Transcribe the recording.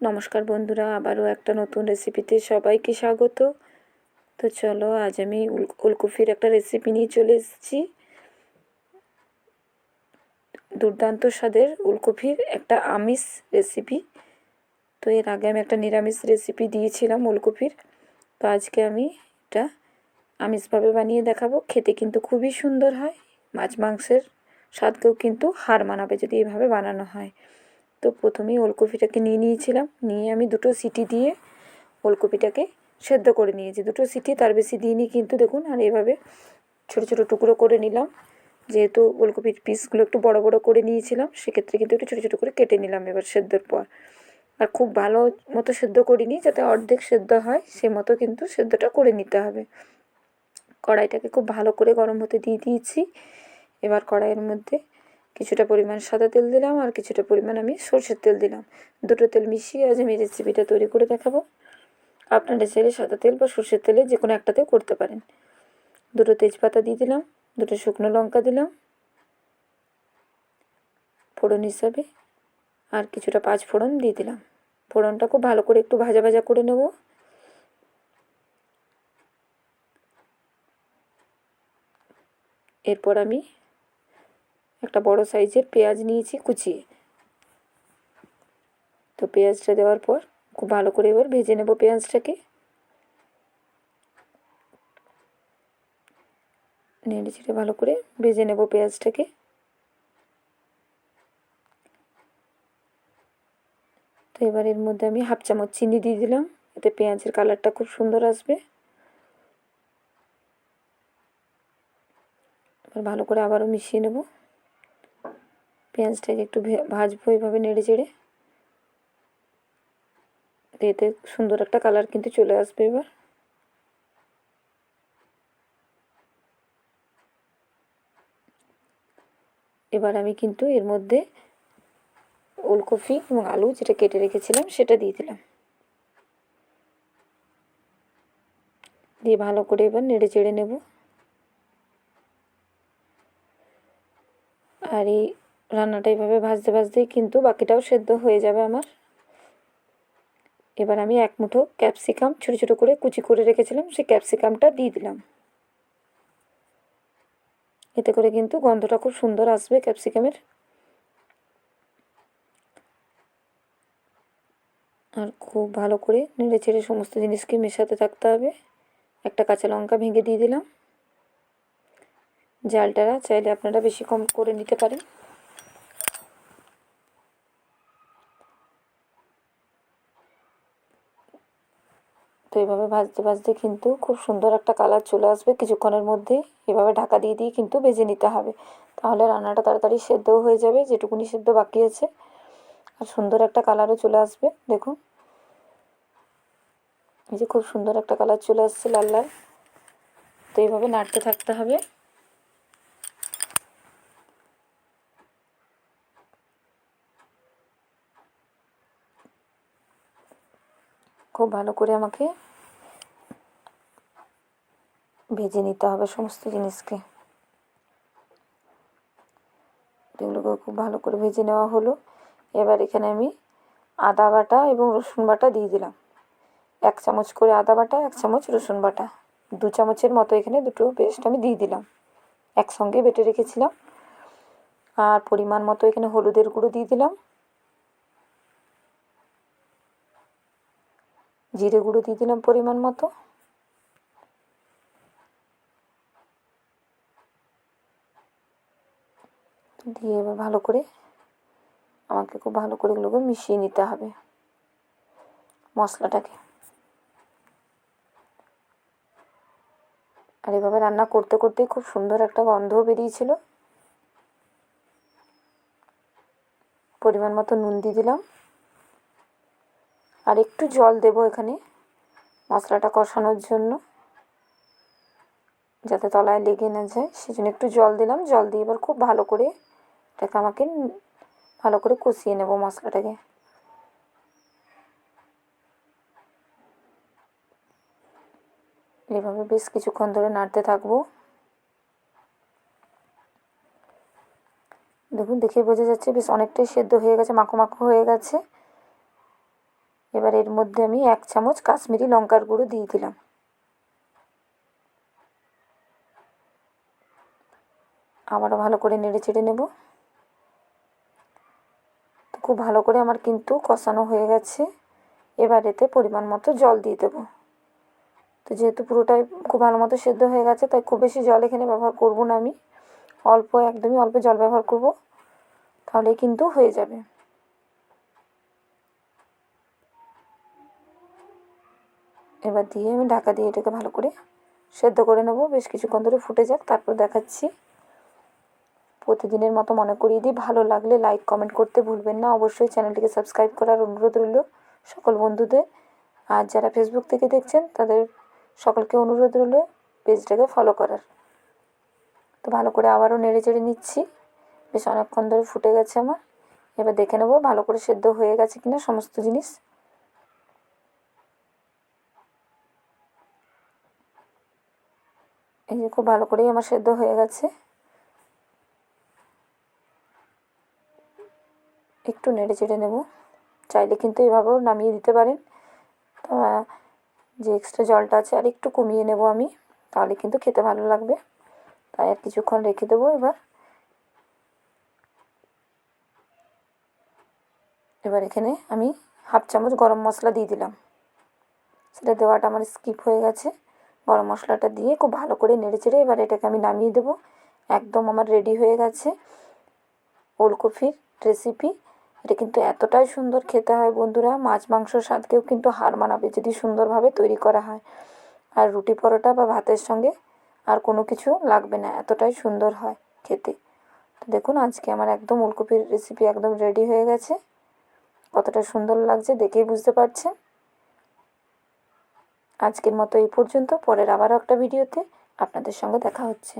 নমস্কার বন্ধুরা, আবারও একটা নতুন রেসিপিতে সবাইকে স্বাগত। তো চলো, আজ আমি ওলকপির একটা রেসিপি নিয়ে চলে এসেছি। দুর্দান্ত স্বাদের ওলকপির একটা আমিষ রেসিপি। তো এর আগে আমি একটা নিরামিষ রেসিপি দিয়েছিলাম ওলকপির। তো আজকে আমি এটা আমিষভাবে বানিয়ে দেখাবো। খেতে কিন্তু খুবই সুন্দর হয়, মাছ মাংসের স্বাদকেও কিন্তু হার মানাবে যদি এভাবে বানানো হয়। তো প্রথমেই ওলকপিটাকে নিয়েছিলাম, নিয়ে আমি দুটো সিটি দিয়ে ওলকপিটাকে সেদ্ধ করে নিয়েছি। দুটো সিটি, তার বেশি দিইনি কিন্তু। দেখুন, আর এভাবে ছোটো ছোটো টুকরো করে নিলাম। যেহেতু ওলকপির পিসগুলো একটু বড় বড় করে নিয়েছিলাম, সেক্ষেত্রে কিন্তু একটু ছোটো ছোটো করে কেটে নিলাম এবার সেদ্ধর পর। আর খুব ভালো মতো সেদ্ধ করিনি, যাতে অর্ধেক সেদ্ধ হয় সে মতো কিন্তু সেদ্ধটা করে নিতে হবে। কড়াইটাকে খুব ভালো করে গরম হতে দিয়ে দিয়েছি। এবার কড়াইয়ের মধ্যে কিছুটা পরিমাণ সাদা তেল দিলাম, আর কিছুটা পরিমাণ আমি সরষের তেল দিলাম। দুটো তেল মিশিয়ে আজ আমি রেসিপিটা তৈরি করে দেখাবো। আপনারা চাইলে সাদা তেল বা সরষের তেলে যে কোনো একটাতেও করতে পারেন। দুটো তেজপাতা দিয়ে দিলাম, দুটো শুকনো লঙ্কা দিলাম ফোড়ন হিসাবে, আর কিছুটা পাঁচ ফোড়ন দিয়ে দিলাম। ফোড়নটা খুব ভালো করে একটু ভাজা ভাজা করে নেব। এরপর আমি একটা বড় সাইজের পেঁয়াজ নিয়েছি কুচিয়ে। তো পেঁয়াজটা দেওয়ার পর খুব ভালো করে এবার ভেজে নেব পেঁয়াজটাকে। নেড়ে চেড়ে ভালো করে ভেজে নেব পেঁয়াজটাকে। তো এবার এর মধ্যে আমি হাফ চামচ চিনি দিয়ে দিলাম, এতে পেঁয়াজের কালারটা খুব সুন্দর আসবে। এবার ভালো করে আবারও মিশিয়ে নেব। পেঁয়াজটাকে একটু ভাজবো এইভাবে নেড়ে চেড়ে। এতে সুন্দর একটা কালার কিন্তু চলে আসবে। এবার আমি কিন্তু এর মধ্যে ওলকপি এবং আলু যেটা কেটে রেখেছিলাম সেটা দিয়ে দিলাম। দিয়ে ভালো করে এবার নেড়ে চেড়ে নেব। আর এই রান্নাটা এইভাবে ভাজতে ভাজতেই কিন্তু বাকিটাও সেদ্ধ হয়ে যাবে আমার। এবার আমি এক মুঠো ক্যাপসিকাম ছোটো ছোটো করে কুচি করে রেখেছিলাম, সেই ক্যাপসিকামটা দিয়ে দিলাম। এতে করে কিন্তু গন্ধটা খুব সুন্দর আসবে ক্যাপসিকামের। আর খুব ভালো করে নেড়ে চেড়ে সমস্ত জিনিসকে মেশাতে থাকতে হবে। একটা কাঁচা লঙ্কা ভেঙে দিয়ে দিলাম। জালটা চাইলে আপনারা বেশি কম করে নিতে পারেন। তো এভাবে ভাজতে ভাজতে কিন্তু খুব সুন্দর একটা কালার চলে আসবে কিছুক্ষণের মধ্যে। এভাবে ঢাকা দিয়ে দিয়ে কিন্তু ভেজে নিতে হবে, তাহলে রান্নাটা তাড়াতাড়ি সেদ্ধও হয়ে যাবে যেটুকুনি সেদ্ধ বাকি আছে। আর সুন্দর একটা কালারও চলে আসবে। দেখুন, এই যে খুব সুন্দর একটা কালার চলে আসছে লাল লাল। তো এইভাবে নাড়তে থাকতে হবে। খুব ভালো করে আমাকে ভেজে নিতে হবে সমস্ত জিনিসকে। এগুলোকে খুব ভালো করে ভেজে নেওয়া হলো। এবার এখানে আমি আদা বাটা এবং রসুন বাটা দিয়ে দিলাম। 1 চামচ করে আদা বাটা, 1 চামচ রসুন বাটা, 2 চামচের মতো এখানে দুটো পেস্ট আমি দিয়ে দিলাম, একসঙ্গে বেটে রেখেছিলাম। আর পরিমাণ মতো এখানে হলুদের গুঁড়ো দিয়ে দিলাম, জিরে গুঁড়ো দিয়ে দিলাম পরিমাণ মতো। দিয়ে এবার ভালো করে আমাকে খুব ভালো করে এগুলোকে মিশিয়ে নিতে হবে মশলাটাকে। আর এভাবে রান্না করতে করতেই খুব সুন্দর একটা গন্ধও বেরিয়েছিল। পরিমাণ মতো নুন দিয়ে দিলাম। আর একটু জল দেব এখানে মশলাটা কষানোর জন্য, যাতে তলায় লেগে না যায়, সেজন্য একটু জল দিলাম। জল দিয়ে এবার খুব ভালো করে এটাকে আমাকে ভালো করে কষিয়ে নেব মশলাটাকে। এভাবে বেশ কিছুক্ষণ ধরে নাড়তে থাকবো। দেখুন, দেখে বোঝা যাচ্ছে বেশ অনেকটাই সেদ্ধ হয়ে গেছে, মাখো মাখো হয়ে গেছে। এবার এর মধ্যে আমি 1 চামচ কাশ্মীরি লঙ্কার গুঁড়ো দিয়ে দিলাম। আবারও ভালো করে নেড়ে চেড়ে নেব। তো খুব ভালো করে আমার কিন্তু কষানো হয়ে গেছে। এবার এতে পরিমাণ মতো জল দিয়ে দেবো। তো যেহেতু পুরোটাই খুব ভালো মতো সেদ্ধ হয়ে গেছে, তাই খুব বেশি জল এখানে ব্যবহার করব না আমি। অল্প, একদমই অল্প জল ব্যবহার করব, তাহলেই কিন্তু হয়ে যাবে। এবার দিয়ে আমি ঢাকা দিয়ে এটাকে ভালো করে সেদ্ধ করে নেব। বেশ কিছুক্ষণ ধরে ফুটে যাক, তারপর দেখাচ্ছি। প্রতিদিনের মতো মনে করিয়ে দিই, ভালো লাগলে লাইক কমেন্ট করতে ভুলবেন না। অবশ্যই চ্যানেলটিকে সাবস্ক্রাইব করার অনুরোধ রইল সকল বন্ধুদের। আর যারা ফেসবুক থেকে দেখছেন তাদের সকলকে অনুরোধ রইল পেজটাকে ফলো করার। তো ভালো করে আবারও নেড়ে চেড়ে নিচ্ছি। বেশ অনেকক্ষণ ধরে ফুটে গেছে আমার। এবার দেখে নেব ভালো করে সেদ্ধ হয়ে গেছে কিনা সমস্ত জিনিস। এই যে খুব ভালো করেই আমার সেদ্ধ হয়ে গেছে। একটু নেড়ে চেড়ে নেব। চাইলে কিন্তু এভাবেও নামিয়ে দিতে পারেন। তো যে এক্সট্রা জলটা আছে আর একটু কমিয়ে নেব আমি, তাহলে কিন্তু খেতে ভালো লাগবে। তাই আর কিছুক্ষণ রেখে দেবো। এবার এখানে আমি 1/2 চামচ গরম মশলা দিয়ে দিলাম। সেটা দেওয়াটা আমার স্কিপ হয়ে গেছে। গরম মশলাটা দিয়ে খুব ভালো করে নেড়ে চেড়ে এবার এটাকে আমি নামিয়ে দেবো। একদম আমার রেডি হয়ে গেছে ওলকপির রেসিপি। এটা কিন্তু এতটাই সুন্দর খেতে হয় বন্ধুরা, মাছ মাংসর স্বাদকেও কিন্তু হার মানাবে যদি সুন্দরভাবে তৈরি করা হয়। আর রুটি পরোটা বা ভাতের সঙ্গে আর কোনো কিছু লাগবে না, এতটাই সুন্দর হয় খেতে। তো দেখুন আজকে আমার একদম ওলকপির রেসিপি একদম রেডি হয়ে গেছে। কতটা সুন্দর লাগছে দেখেই বুঝতে পারছেন। আজকের মতো এই পর্যন্ত। পরের আবারও একটা ভিডিওতে আপনাদের সঙ্গে দেখা হচ্ছে।